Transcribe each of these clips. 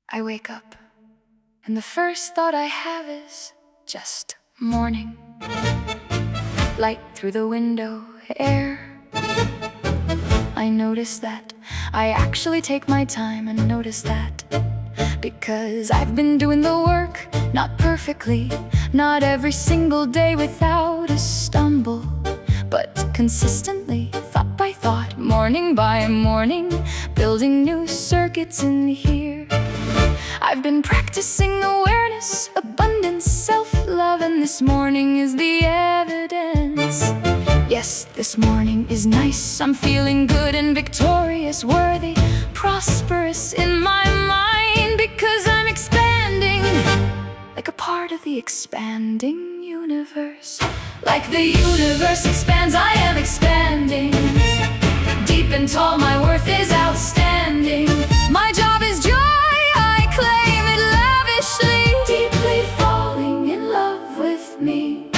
I wake up, and the first thought I have is just morning. Light through the window, air. I notice that. I actually take my time and notice that. Because I've been doing the work, not perfectly, not every single day without a stumble, but consistently, thought by thought, morning by morning, building new circuits in here. I've been practicing awareness, abundance, self-love, and this morning is the evidence. Yes, this morning is nice. I'm feeling good and victorious, worthy, prosperous in my mind, because I'm expanding like a part of the expanding universe. Like the universe expands, I am expanding. Deep and tall, my worth is outstanding. My job is joy, I claim it lavishly, deeply falling in love with me.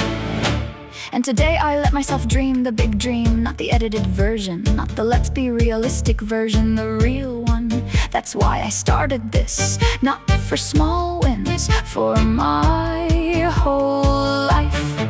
And today I let myself dream the big dream, not the edited version, not the let's be realistic version, the real one. That's why I started this, not for small wins, for my whole life.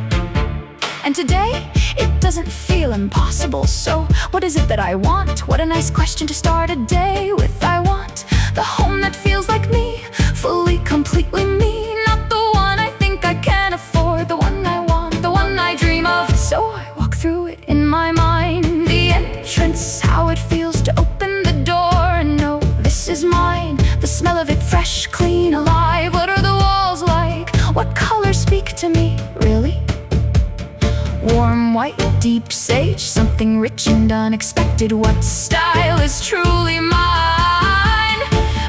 And today, it doesn't feel impossible. So what is it that I want? What a nice question to start a day with. I want the home that feels like me, fully, completely me, not the one I think I can afford, the one I want, the one I dream of. So I walk through it in my mind, the entrance, how it feels to open the door and know this is mine. The smell of it, fresh, clean, alive. What are the walls like? What colors speak to me, really? Warm white, deep sage, something rich and unexpected. What style is truly mine?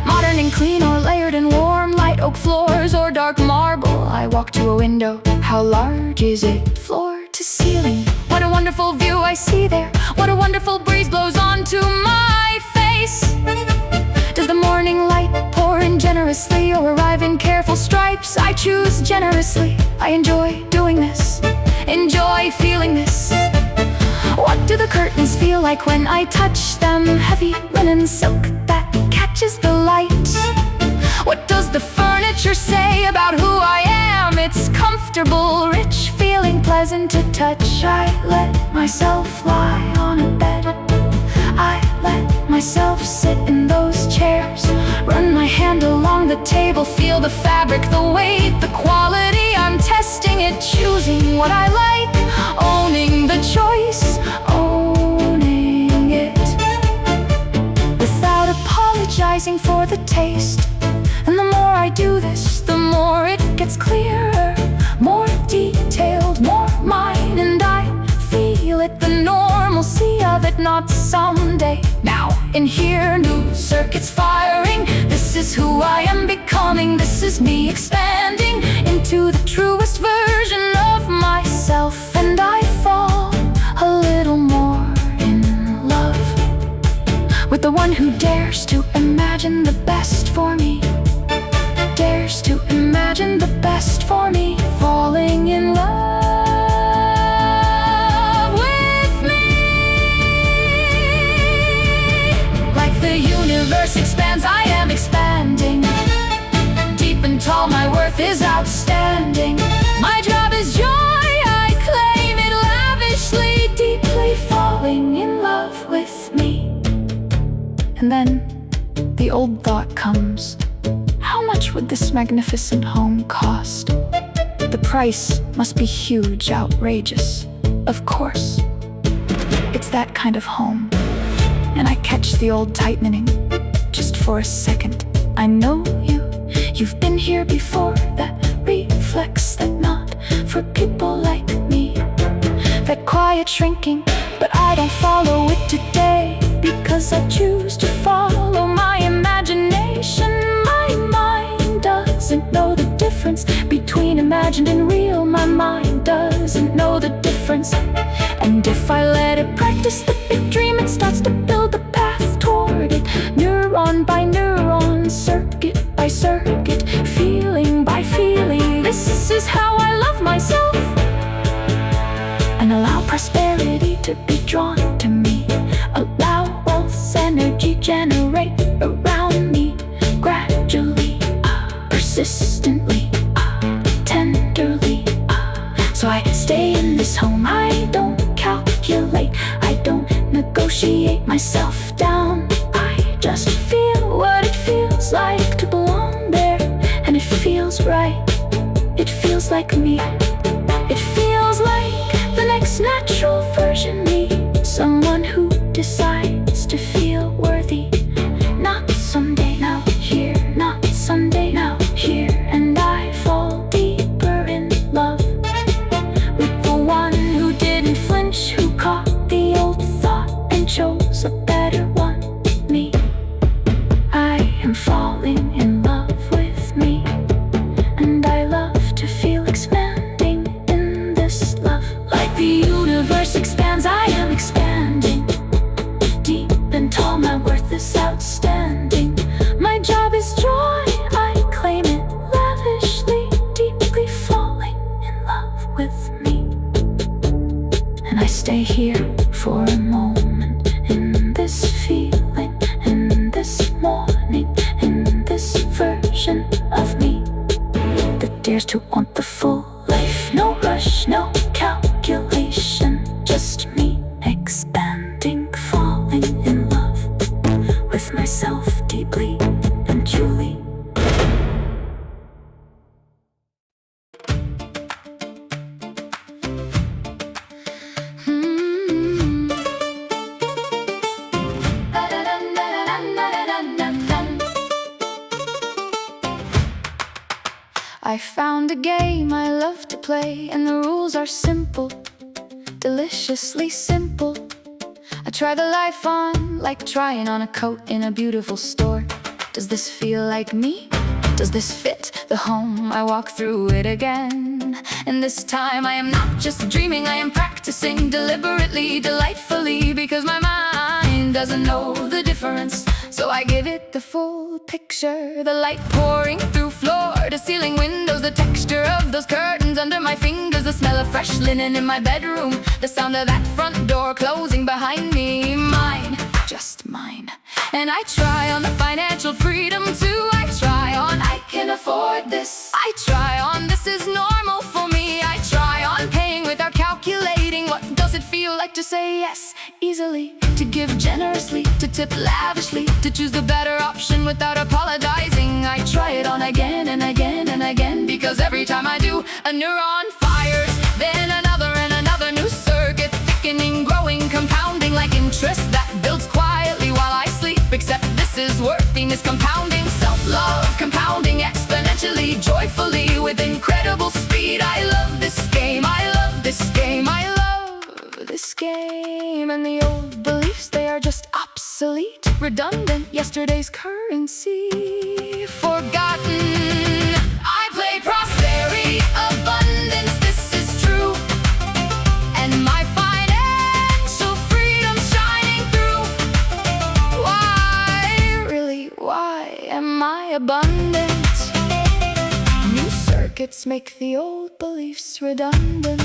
Modern and clean, or layered and warm, light oak floors or dark marble. I walk to a window, how large is it? Floor to ceiling, what a wonderful view I see there. What a wonderful breeze blows onto my face. Does the morning light pour in generously or arrive in careful stripes? I choose generously. I enjoy doing this, enjoy feeling this. What do the curtains feel like when I touch them? Heavy linen silk that catches the light. What does the furniture say about who I am? It's comfortable, rich, feeling pleasant to touch. I let myself lie on a bed, I let myself sit in those chairs, run my hand along the table, feel the fabric, the weight, the quality. I'm testing it, choosing what I like, owning the choice, owning it, without apologizing for the taste. And the more I do this, the more it gets clearer, more detailed, more mine, and I feel it, the normalcy of it, not someday. Now in here, new circuits firing. This is who I am becoming. This is me expanding into the truest version of myself. And I fall a little more in love with the one who dares to imagine the best for me, dares to imagine the best for me, falling in love. The universe expands, I am expanding. Deep and tall, my worth is outstanding. My job is joy, I claim it lavishly, deeply falling in love with me. And then the old thought comes, how much would this magnificent home cost? The price must be huge, outrageous. Of course, it's that kind of home. And I catch the old tightening, just for a second. I know you've been here before. That reflex, that not for people like me. That quiet shrinking, but I don't follow it today, because I choose to follow my imagination. My mind doesn't know the difference between imagined and real. My mind doesn't know the difference. And if I let it practice the big dream, it starts to build the path toward it. Neuron by neuron, circuit by circuit, feeling by feeling. This is how I love myself, and allow prosperity to be drawn to me. Allow wealth, energy generate around me gradually. persistently, tenderly. So I stay in this home. I don't calculate, I don't negotiate myself down. I just feel what it feels like to belong there, and it feels right. It feels like me. It feels like the next natural version me. Someone who decides to feel worthy. Not someday, now here. Not someday, now here. And I fall deeper in love with the one who didn't flinch, who caught the old thought and chose a better one, me. I am falling in love with me, and I love to feel expanding in this love. Like the universe expands, I am expanding. Deep and tall, my worth is outstanding. My job is joy, I claim it lavishly. Deeply falling in love with me. And I stay here for a moment, in this feeling, in this morning, in this version of me that dares to want the full life. No rush, no calculation, just me expanding, falling in love with myself deeply and truly. I found a game I love to play, and the rules are simple, deliciously simple. I try the life on, like trying on a coat in a beautiful store. Does this feel like me? Does this fit the home? I walk through it again, and this time I am not just dreaming, I am practicing deliberately, delightfully, because my mind doesn't know the difference. So I give it the full picture, the light pouring through floor to ceiling windows, the texture of those curtains under my fingers, the smell of fresh linen in my bedroom, the sound of that front door closing behind me. Mine, just mine. And I try on the financial freedom too. I try on, I can afford this. I try on, this is normal for me. I try on paying without calculating. What does it feel like to say yes easily, to give generously, to tip lavishly, to choose the better option without apologizing? I try it on again and again and again, because every time I do, a neuron fires, then another and another new circuit, thickening, growing, compounding like interest that builds quietly while I sleep. Except this is worthiness compounding, self-love compounding exponentially, joyfully, with incredible speed. I love this game, I love this game, I love this game. And the old beliefs, they are just obsolete, redundant, yesterday's currency, forgotten. I play prosperity, abundance, this is true, and my financial freedom shining through. Why, really, why am I abundant? New circuits make the old beliefs redundant.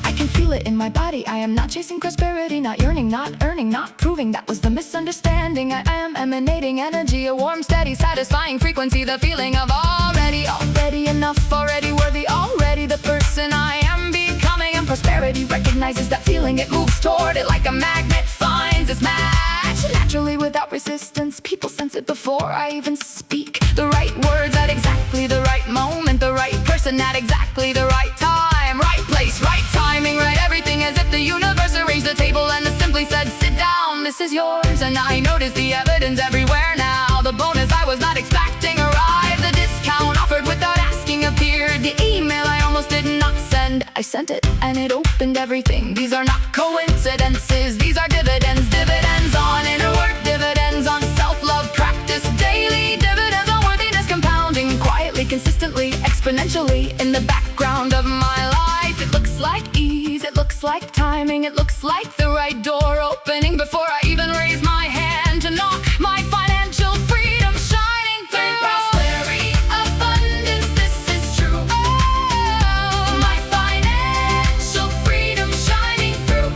I can feel it in my body, I am not chasing prosperity, not yearning, not earning, not proving. That was the misunderstanding. I am emanating energy, a warm, steady, satisfying frequency, the feeling of already enough, already worthy, already the person I am becoming. And prosperity recognizes that feeling, it moves toward it like a magnet finds its match. Naturally, without resistance, people sense it before I even speak. The right words at exactly the right moment, the right person at exactly the right time, right place, right timing, right everything, as if the universe arranged the table and simply said, sit down, this is yours. And I notice the evidence everywhere now. The bonus I was not expecting arrived, the discount offered without asking appeared, the email I almost did not send, I sent it and it opened everything. These are not coincidences, these are dividends, dividends on inner work, dividends on self-love practice daily, dividends on worthiness compounding quietly, consistently, exponentially in the background of my life. It looks like ease, it looks like timing, it looks like the right door opening before I even raise my hand to knock. My financial freedom shining through. Prosperity, abundance, this is true. Oh, my financial freedom shining through.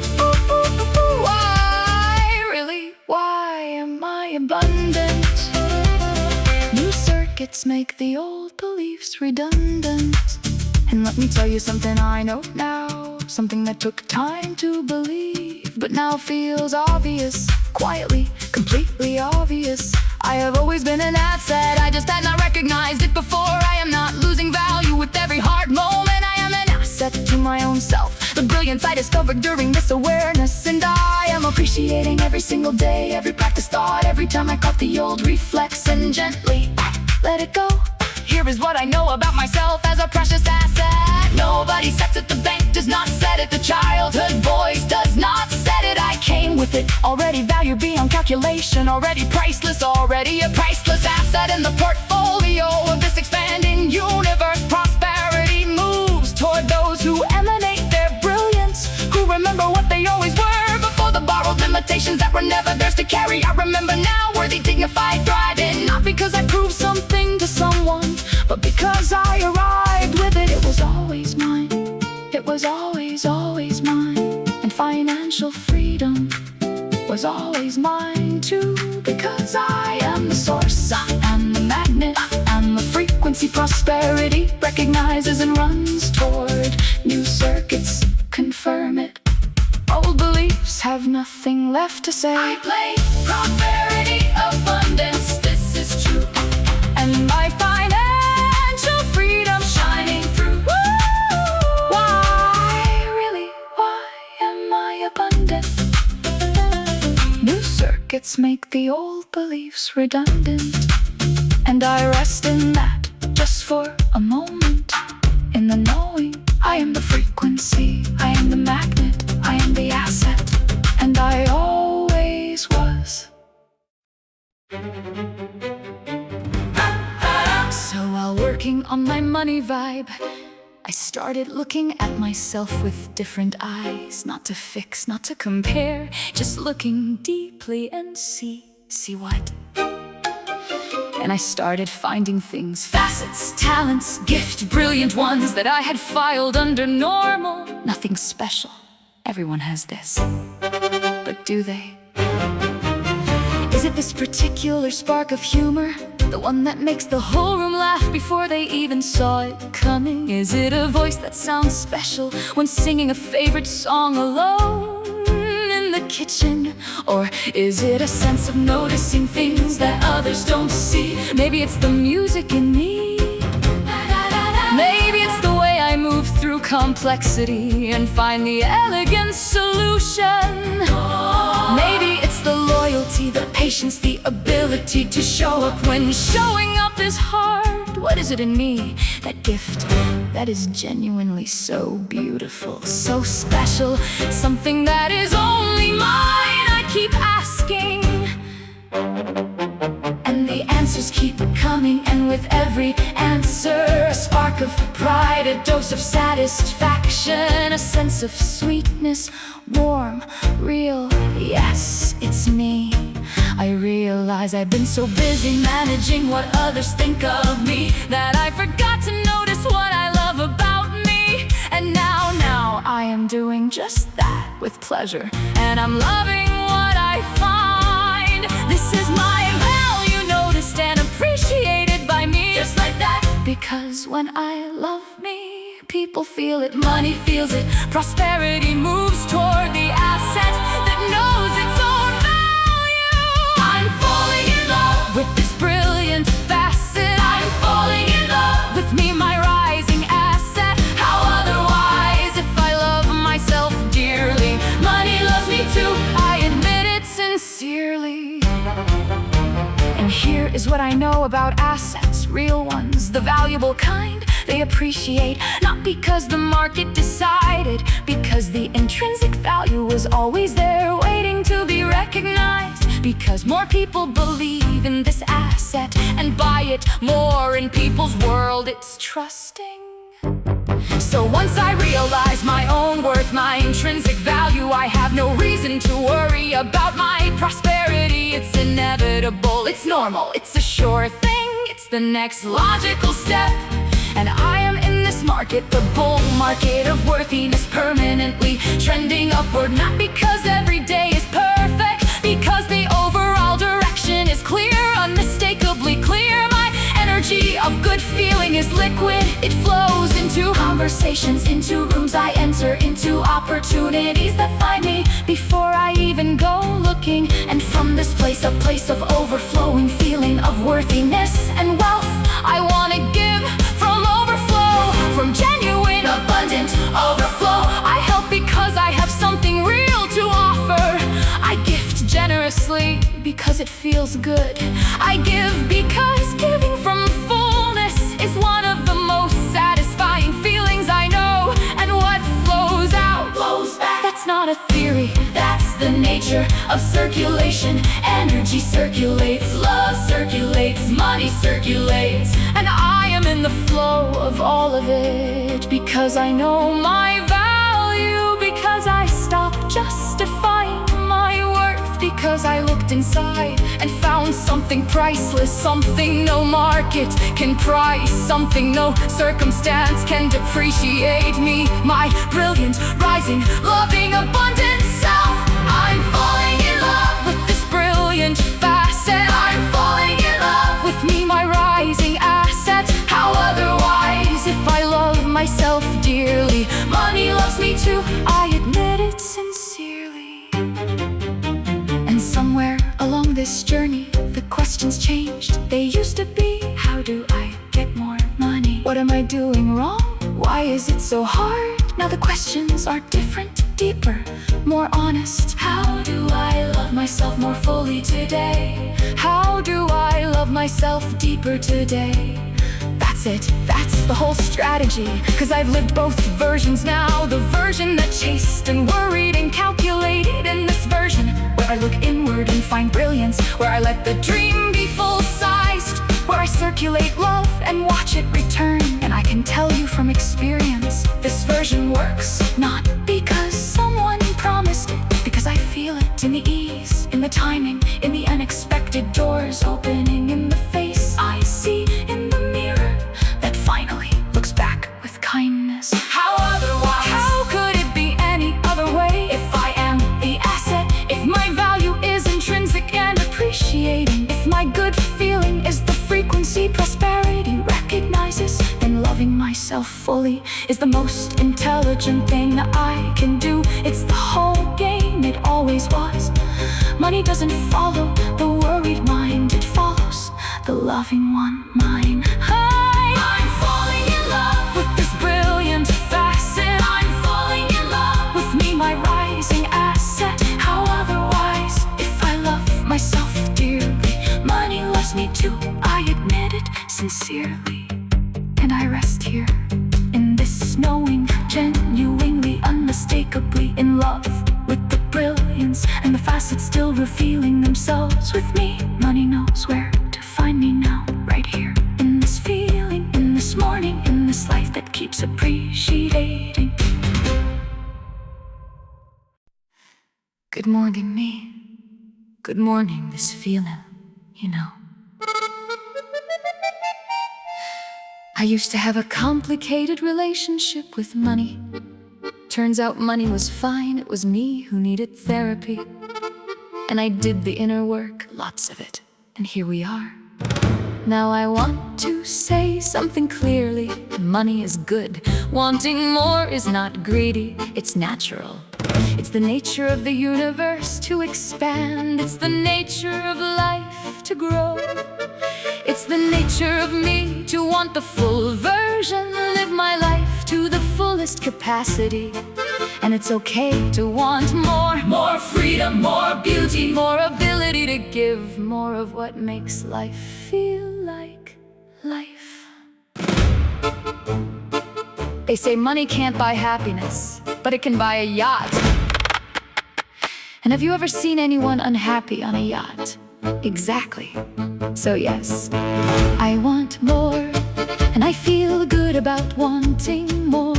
Why, really, why am I abundant? New circuits circuits make the old beliefs redundant. And let me tell you something I know now, something that took time to believe, but now feels obvious, quietly, completely obvious. I have always been an asset, I just had not recognized it before. I am not losing value with every hard moment. I am an asset to my own self, the brilliance I discovered during this awareness. And I am appreciating every single day, every practice thought, every time I caught the old reflex and gently let it go. Here is what I know about myself as a precious asset. Nobody sets it, the bank does not set it, the childhood voice does not set it. I came with it, already valued beyond calculation, already priceless, already a priceless asset in the portfolio of this expanding universe. Prosperity moves toward those who emanate their brilliance, who remember what they always were before the borrowed limitations that were never theirs to carry. I remember now, worthy, dignified, thriving, not because I proved something to someone, but because I arrived with it. It was always mine, it was always, always mine. And financial freedom was always mine too, because I am the source, I am the magnet, I am the frequency. Prosperity recognizes and runs toward new circuits, confirm it. Old beliefs have nothing left to say. I play prosperity, abundance, this is true. And my financial freedom shining through. Why, really, why am I abundant? New circuits make the old beliefs redundant, and I rest in that just for a moment, in the knowing I am the frequency, I am the magnet, I am the asset, and I always was. So while working on my money vibe, I started looking at myself with different eyes. Not to fix, not to compare, just looking deeply and see what? And I started finding things, facets, talents, gifts, brilliant ones that I had filed under normal. Nothing special, everyone has this, but do they? Is it this particular spark of humor, the one that makes the whole room laugh before they even saw it coming? Is it a voice that sounds special when singing a favorite song alone in the kitchen? Or is it a sense of noticing things that others don't see? Maybe it's the music in me, maybe it's the way I move through complexity and find the elegant solution. Maybe it's the loyalty, the patience, the ability to show up when showing up is hard. What is it in me, that gift that is genuinely so beautiful, so special, something that is only mine? I keep asking, and the answers keep coming, and with every answer a spark of pride, a dose of satisfaction, a sense of sweetness, warm, real. Yes, it's me. I realize I've been so busy managing what others think of me that I forgot to notice what I love about me. And now I am doing just that with pleasure, and I'm loving what I find. This is my value, noticed and appreciated by me, just like that. Because when I love me, people feel it, money feels it, prosperity moves toward the asset that knows its own value. I'm falling in love with this brilliant facet. I'm falling in love with me, my rising asset. How otherwise if I love myself dearly? Money loves me too, I admit it sincerely. And here is what I know about assets, real ones, the valuable kind. They appreciate, not because the market decided, because the intrinsic value was always there waiting to be recognized. Because more people believe in this asset and buy it more in people's world, it's trusting. So once I realize my own worth, my intrinsic value, I have no reason to worry about my prosperity. It's inevitable, it's normal, it's a sure thing, it's the next logical step. And I am in this market, the bull market of worthiness, permanently trending upward. Not because every day is perfect, because the overall direction is clear, unmistakably clear. My energy conversations, into rooms I enter, into opportunities that find me before I even go looking. And from this place, a place of overflowing feeling of worthiness and wealth, I wanna give from overflow, from genuine, abundant overflow. I help because I have something real to offer. I gift generously because it feels good. I give because giving from fullness is one of the most satisfying feelings I know. And what flows out flows back. That's not a theory, that's the nature of circulation. Energy circulates, love circulates, money circulates, and I am in the flow of all of it because I know my value, because I stopped justifying my worth, because I looked inside and found something priceless, something no market can price, something no circumstance can depreciate me, my brilliant, rising, loving, abundant self. I'm falling in love with this brilliant facet. I'm falling in love with me, my rising asset. How otherwise if I love myself dearly? Money loves me too, I admit it sincerely. And somewhere along this journey, the questions changed. They used to be, how do I get more money? What am I doing wrong? Why is it so hard? Now the questions are different, deeper, more honest. How do I love myself more fully today? How do I love myself deeper today? That's it, that's the whole strategy. Cause I've lived both versions now. The version that chased and worried and calculated, and this version where I look inward and find brilliance, where I let the dream be full-sized, where I circulate love and watch it return. And I can tell you from experience, this version works, not because someone promised it, because I feel it in the ease, in the timing, in the unexpected doors opening, in the face I see in the mirror that finally looks back with kindness. How otherwise? How could it be any other way? If I am the asset, if my value is intrinsic and appreciating, if my good feeling is the frequency prosperity recognizes, then loving myself fully is the most intelligent thing I can do. It's the whole game, it always was. Money doesn't follow the worried mind, it follows the loving one, mine. I'm falling in love with this brilliant facet. I'm falling in love with me, my rising asset. How otherwise if I love myself dearly? Money loves me too, I admit it sincerely. And I rest here in this knowing, genuinely, unmistakably in love with the brilliance and the facets still revealing themselves with me. Money knows where to find me now, right here in this feeling, in this morning, in this life that keeps appreciating. Good morning, me. Good morning, this feeling, you know. I used to have a complicated relationship with money. Turns out money was fine, it was me who needed therapy. And I did the inner work, lots of it, and here we are. Now I want to say something clearly. Money is good, wanting more is not greedy, it's natural. It's the nature of the universe to expand. It's the nature of life to grow. It's the nature of me to want the full version, live my life to the fullest capacity. And it's okay to want more. More freedom, more beauty, more ability to give, more of what makes life feel like life. They say money can't buy happiness, but it can buy a yacht. And have you ever seen anyone unhappy on a yacht? Exactly. So yes, I want more, and I feel good about wanting more,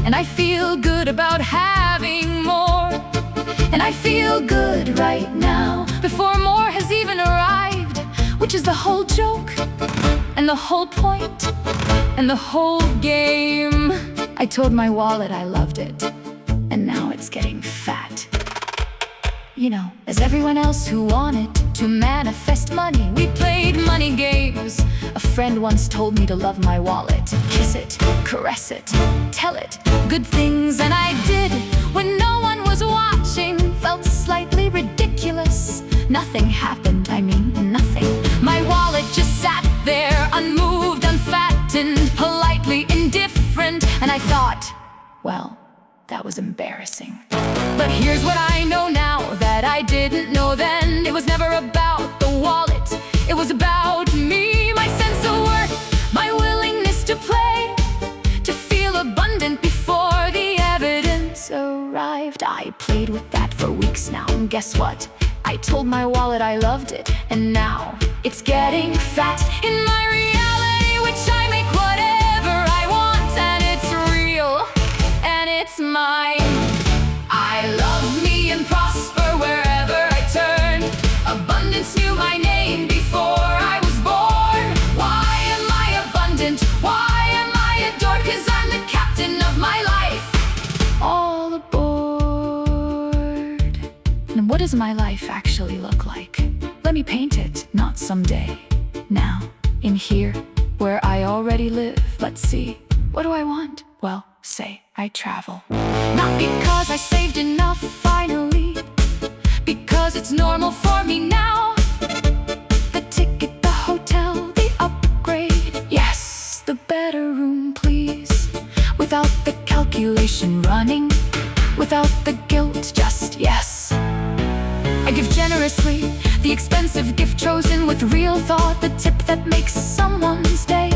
and I feel good about having more, and I feel good right now before more has even arrived, which is the whole joke and the whole point and the whole game. I told my wallet I loved it, and now it's getting fat. You know, as everyone else who wanted to manifest money, we played money money games. A friend once told me to love my wallet, kiss it, caress it, tell it good things, and I did when no one was watching. Felt slightly ridiculous. Nothing happened, I mean nothing. My wallet just sat there, unmoved, unfattened, politely indifferent, and I thought, well, that was embarrassing. But here's what I know now that I didn't know then. It was never about the wallet, it was about me. My sense of worth, my willingness to play, to feel abundant before the evidence arrived. I played with that for weeks now, and guess what? I told my wallet I loved it, and now it's getting fat in my reality, which I make whatever I want, and it's real, and it's mine. I love me and prosper wherever I turn. Abundance knew my name before I was born. Why am I abundant? Why am I adored? 'Cause I'm the captain of my life. All aboard. And what does my life actually look like? Let me paint it, not someday. Now, in here, where I already live. Let's see, what do I want? Well, say I travel. Not because I saved enough finally, because it's normal for me now. The ticket, the hotel, the upgrade, yes, the better room, please. Without the calculation running, without the guilt, just yes. I give generously, the expensive gift chosen with real thought, the tip that makes someone's day,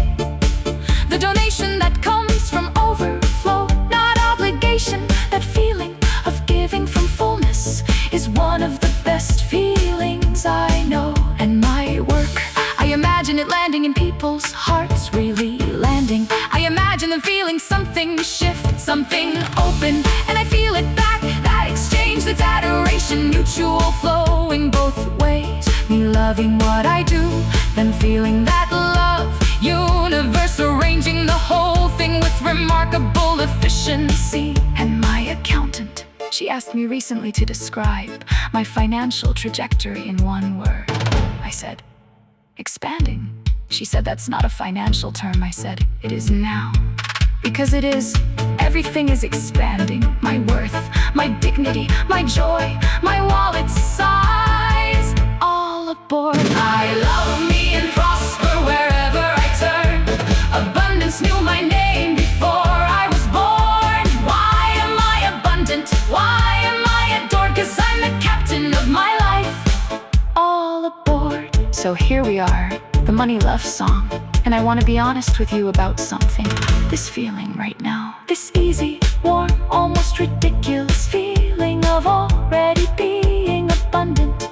the donation that comes from overflow, not obligation. That feeling of giving from fullness is one of the best feelings I know. And my work, I imagine it landing in people's hearts, really landing. I imagine them feeling something shift, something open, and I feel it back, that exchange, that's adoration, mutual flowing both ways. Me loving what I do, them feeling that love, universe arranging the whole thing with remarkable efficiency. And my accountant, she asked me recently to describe my financial trajectory in one word. I said, expanding. She said, that's not a financial term. I said, it is now. Because it is. Everything is expanding. My worth, my dignity, my joy, my wallet's size. All aboard. I love me and prosper wherever I turn. Abundance knew my name before I was born. Why am I abundant? Why am I adored? 'Cause I'm the captain of my life. All aboard. So here we are, the money love song. And I want to be honest with you about something. This feeling right now, this easy, warm, almost ridiculous feeling of already being abundant.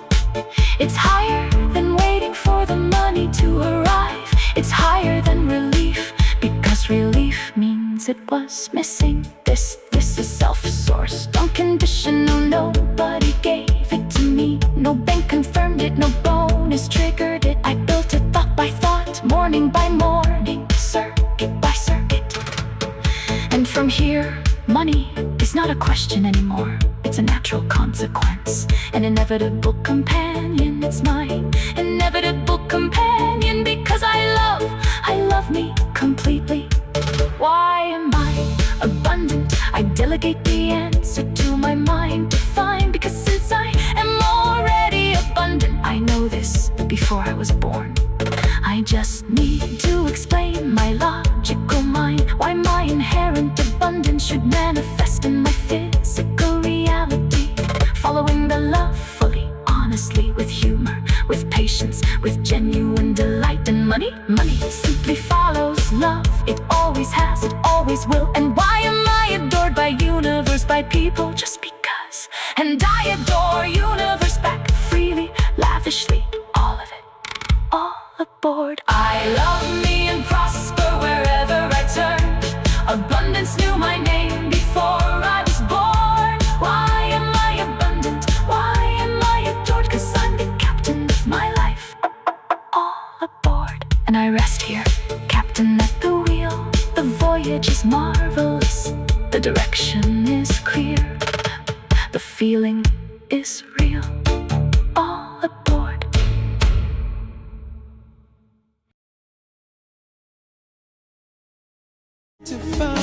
It's higher than waiting for the money to arrive. It's higher than relief, because relief means it was missing. This is self-sourced, unconditional. Nobody gave it to me. No bank confirmed it, no bonus triggered it. I built it thought by thought, morning by morning, circuit by circuit. And from here, money is not a question anymore. It's a natural consequence, an inevitable companion. It's my inevitable companion, because I love me completely. Why am I abundant? I delegate the answer to my mind to find, because since I am already abundant, I know this before I was born. I just need to explain my logical mind, why my inherent abundance should manifest in my physical reality. Following the love fully, honestly, with humor, with patience, with genuine delight. And money simply follows love. It always has, it always will. And why am I adored by universe, by people? Just because. And I adore universe back freely, lavishly, all of it. All aboard. I love me and prosper wherever I turn. Abundance knew my name before I was born. Why am I abundant? Why am I adored? 'Cause I'm the captain of my life. All aboard. And I rest here, captain at the wheel. The voyage is marvelous, the direction is clear, the feeling is real. All aboard. to find